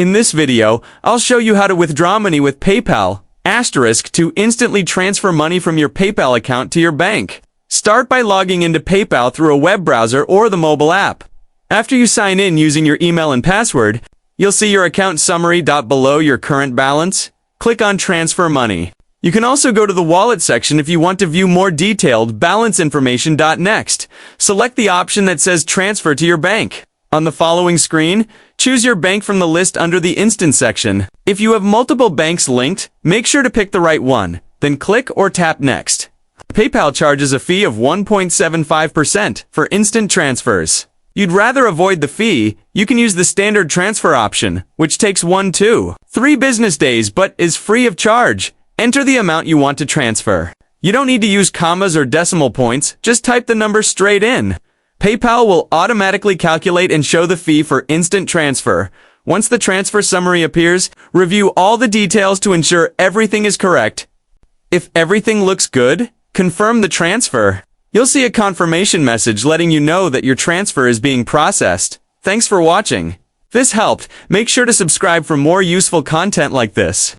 In this video, I'll show you how to withdraw money with PayPal, to instantly transfer money from your PayPal account to your bank. Start by logging into PayPal through a web browser or the mobile app. After you sign in using your email and password, you'll see your account summary. Below your current balance, click on Transfer Money. You can also go to the Wallet section if you want to view more detailed balance information. Next, select the option that says Transfer to your bank. On the following screen, choose your bank from the list under the Instant section. If you have multiple banks linked, make sure to pick the right one, then click or tap Next. PayPal charges a fee of 1.75% for instant transfers. You'd rather avoid the fee, you can use the standard transfer option, which takes 1 to 3 business days but is free of charge. Enter the amount you want to transfer. You don't need to use commas or decimal points, just type the number straight in. PayPal will automatically calculate and show the fee for instant transfer. Once the transfer summary appears, review all the details to ensure everything is correct. If everything looks good, confirm the transfer. You'll see a confirmation message letting you know that your transfer is being processed. Thanks for watching. If this helped, make sure to subscribe for more useful content like this.